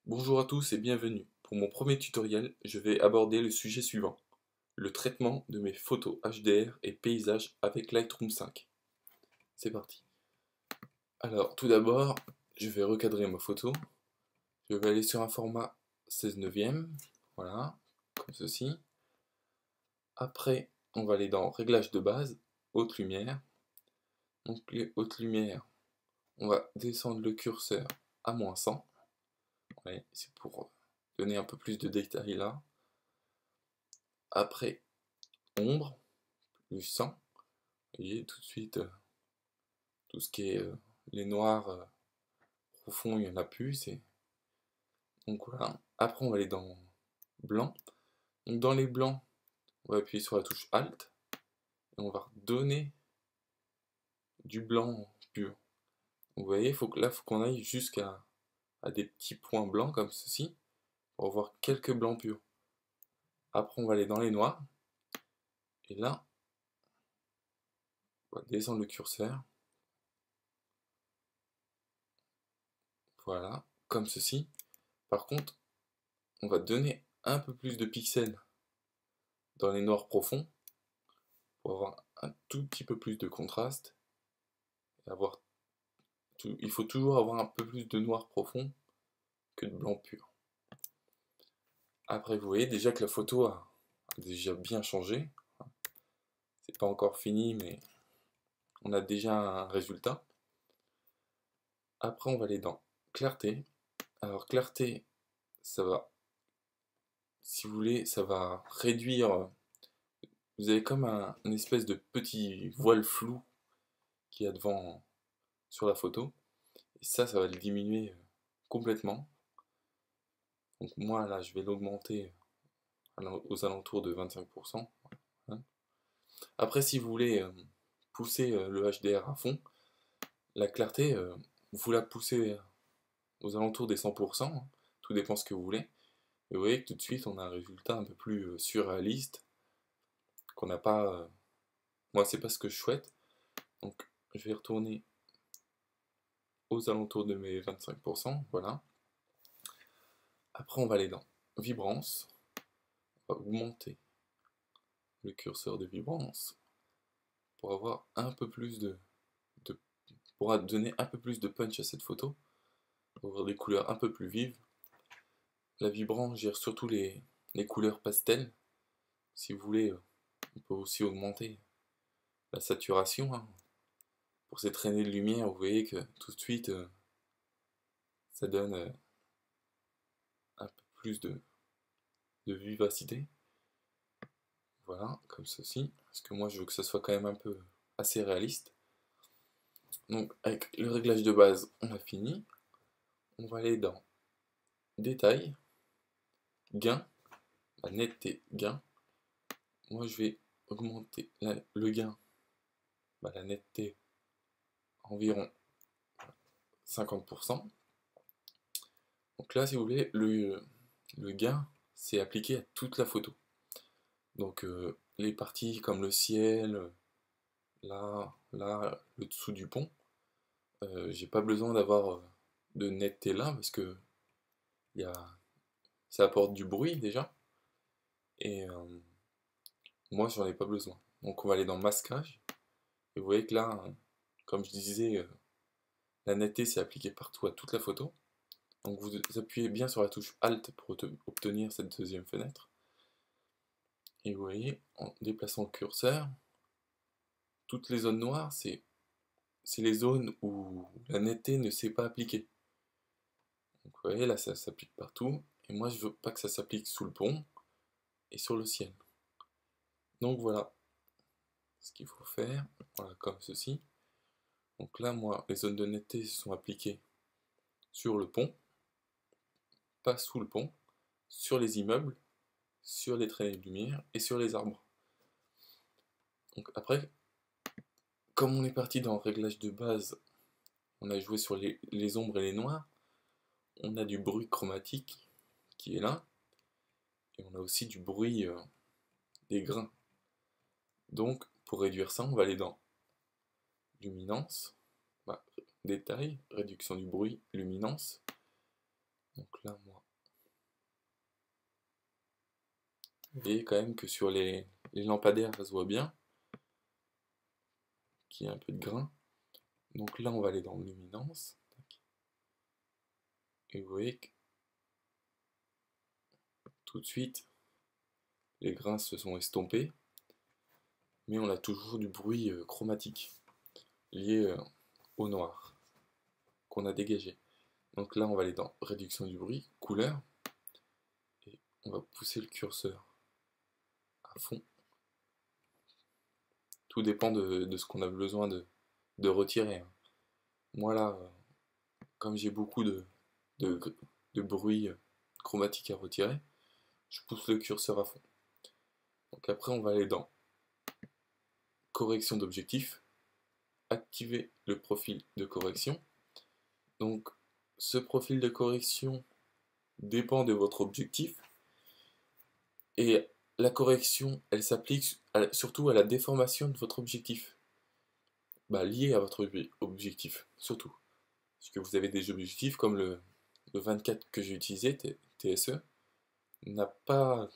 Bonjour à tous et bienvenue. Pour mon premier tutoriel, je vais aborder le sujet suivant, le traitement de mes photos HDR et paysages avec Lightroom 5. C'est parti. Alors, tout d'abord, je vais recadrer ma photo. Je vais aller sur un format 16 neuvième, voilà, comme ceci. Après, on va aller dans Réglages de base, Haute lumière. Donc les hautes lumières, on va descendre le curseur à -100. Ouais, c'est pour donner un peu plus de détails là. Après, ombre, plus 100. Vous voyez tout de suite, tout ce qui est les noirs profonds, il n'y en a plus. Donc voilà. Après, on va aller dans blanc. Donc dans les blancs, on va appuyer sur la touche Alt et on va redonner du blanc pur. Vous voyez, là, il faut qu'on aille jusqu'à des petits points blancs comme ceci pour avoir quelques blancs purs. Après, on va aller dans les noirs et là, on va descendre le curseur. Voilà, comme ceci. Par contre, on va donner un peu plus de pixels dans les noirs profonds pour avoir un tout petit peu plus de contraste. Et il faut toujours avoir un peu plus de noir profond que de blanc pur. Après, vous voyez déjà que la photo a déjà bien changé. C'est pas encore fini, mais on a déjà un résultat. Après, on va aller dans clarté. Alors, clarté, ça va, si vous voulez, ça va réduire. Vous avez comme une espèce de petit voile flou qu'il y a devant sur la photo. Et ça va le diminuer complètement. Donc moi là je vais l'augmenter aux alentours de 25%. Hein. Après si vous voulez pousser le HDR à fond, la clarté, vous la poussez aux alentours des 100%, hein. Tout dépend ce que vous voulez. Et vous voyez que tout de suite on a un résultat un peu plus surréaliste, qu'on n'a pas... moi c'est pas ce que je souhaite. Donc je vais retourner aux alentours de mes 25%, voilà. Après on va aller dans vibrance, on va augmenter le curseur de vibrance pour avoir un peu plus pour donner un peu plus de punch à cette photo, pour avoir des couleurs un peu plus vives. La vibrance gère surtout les couleurs pastel. Si vous voulez, on peut aussi augmenter la saturation. Hein. Pour ces traînées de lumière, vous voyez que tout de suite, ça donne un peu plus de vivacité. Voilà, comme ceci. Parce que moi, je veux que ça soit quand même un peu assez réaliste. Donc, avec le réglage de base, on a fini. On va aller dans Détail, Gain, la netteté, Gain. Moi, je vais augmenter le gain, la netteté, environ 50%. Donc là, si vous voulez, le gain, c'est appliqué à toute la photo. Donc les parties comme le ciel, là, le dessous du pont, j'ai pas besoin d'avoir de netteté là parce que y a, ça apporte du bruit déjà. Et moi, j'en ai pas besoin. Donc on va aller dans masquage. Et vous voyez que là, comme je disais, la netteté c'est appliqué partout à toute la photo. Donc vous appuyez bien sur la touche Alt pour obtenir cette deuxième fenêtre. Et vous voyez, en déplaçant le curseur, toutes les zones noires, c'est les zones où la netteté ne s'est pas appliquée. Donc vous voyez, là ça s'applique partout. Et moi je veux pas que ça s'applique sous le pont et sur le ciel. Donc voilà ce qu'il faut faire. Voilà, comme ceci. Donc là, moi, les zones de netteté sont appliquées sur le pont, pas sous le pont, sur les immeubles, sur les traînées de lumière et sur les arbres. Donc après, comme on est parti dans le réglage de base, on a joué sur les ombres et les noirs, on a du bruit chromatique qui est là, et on a aussi du bruit des grains. Donc pour réduire ça, on va aller dans luminance, détail, réduction du bruit, luminance. Donc là, moi, vous voyez quand même que sur les lampadaires, ça se voit bien, qu'il y a un peu de grain. Donc là, on va aller dans luminance. Et vous voyez que tout de suite, les grains se sont estompés, mais on a toujours du bruit chromatique lié au noir qu'on a dégagé. Donc là, on va aller dans réduction du bruit, couleur, et on va pousser le curseur à fond. Tout dépend de ce qu'on a besoin de retirer. Moi là, comme j'ai beaucoup de, de bruit chromatique à retirer, je pousse le curseur à fond. Donc après, on va aller dans correction d'objectif, activer le profil de correction. Donc ce profil de correction dépend de votre objectif et la correction, elle s'applique surtout à la déformation de votre objectif, lié à votre objectif, surtout. Parce que vous avez des objectifs comme le 24 que j'ai utilisé, TSE, n'a pas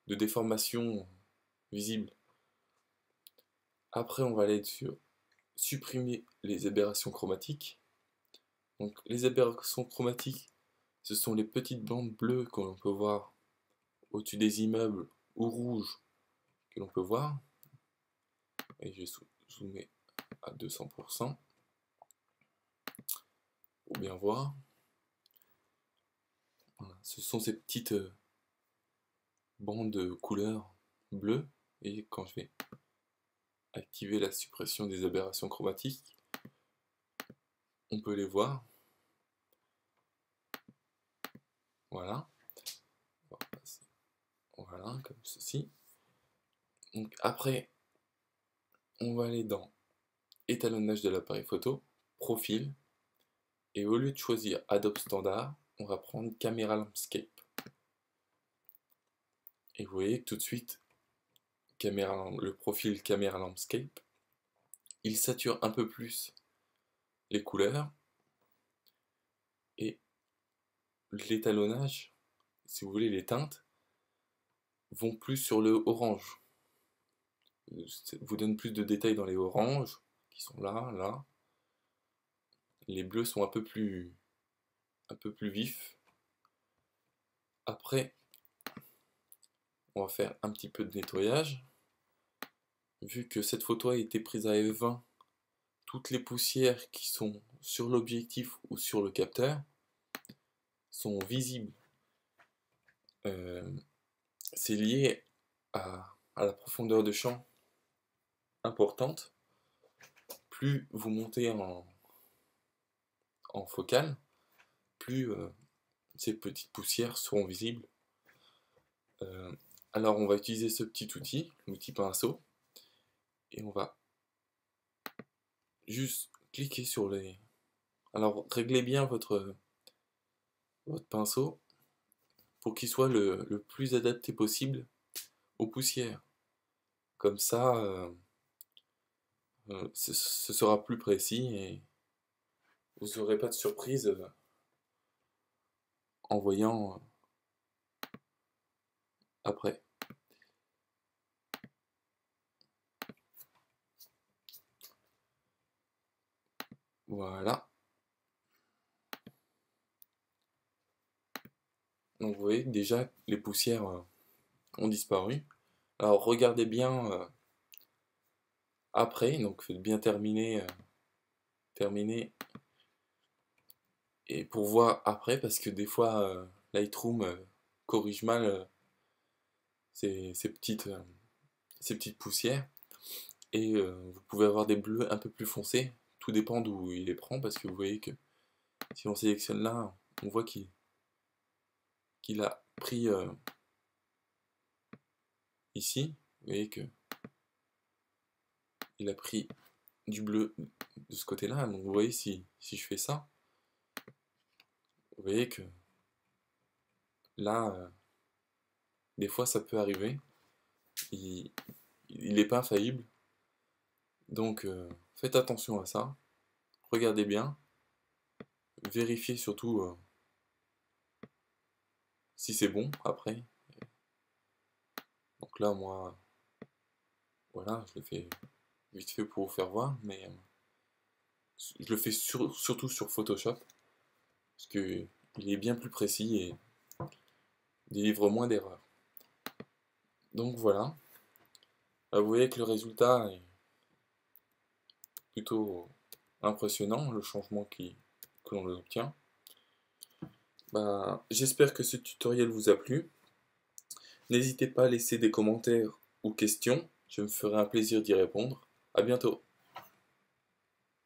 de déformation visible. Après, on va aller sur supprimer les aberrations chromatiques. Donc, les aberrations chromatiques, ce sont les petites bandes bleues que l'on peut voir au-dessus des immeubles ou rouges que l'on peut voir. Et je vais zoomer à 200% pour bien voir. Voilà. Ce sont ces petites bandes de couleur bleue. Et quand je vais activer la suppression des aberrations chromatiques, on peut les voir. Voilà. On va passer. Voilà, comme ceci. Donc après, on va aller dans étalonnage de l'appareil photo, profil, et au lieu de choisir Adobe Standard, on va prendre Camera Landscape. Et vous voyez que tout de suite, le profil Camera Landscape, il sature un peu plus les couleurs et l'étalonnage, si vous voulez, les teintes, vont plus sur le orange. Vous donne plus de détails dans les oranges, qui sont là, là. Les bleus sont un peu plus vifs. Après, on va faire un petit peu de nettoyage. Vu que cette photo a été prise à f20, toutes les poussières qui sont sur l'objectif ou sur le capteur sont visibles. C'est lié à la profondeur de champ importante. Plus vous montez en focale, plus ces petites poussières seront visibles. Alors on va utiliser ce petit outil, l'outil pinceau, et on va juste cliquer sur les... Alors réglez bien votre pinceau pour qu'il soit le plus adapté possible aux poussières. Comme ça, ce sera plus précis et vous n'aurez pas de surprise en voyant après. Voilà. Donc vous voyez que déjà les poussières ont disparu. Alors regardez bien après, donc faites bien terminer, et pour voir après, parce que des fois Lightroom corrige mal ces petites poussières, et vous pouvez avoir des bleus un peu plus foncés, tout dépend d'où il les prend, parce que vous voyez que si on sélectionne là, on voit qu'il a pris ici, vous voyez que il a pris du bleu de ce côté-là, donc vous voyez si je fais ça, vous voyez que là, des fois ça peut arriver, il n'est pas infaillible, donc faites attention à ça, regardez bien, vérifiez surtout si c'est bon après. Donc là, moi, voilà, je le fais vite fait pour vous faire voir, mais je le fais surtout sur Photoshop, parce que il est bien plus précis et délivre moins d'erreurs. Donc voilà. Vous voyez que le résultat est plutôt impressionnant, le changement que l'on obtient. J'espère que ce tutoriel vous a plu. N'hésitez pas à laisser des commentaires ou questions, je me ferai un plaisir d'y répondre. À bientôt.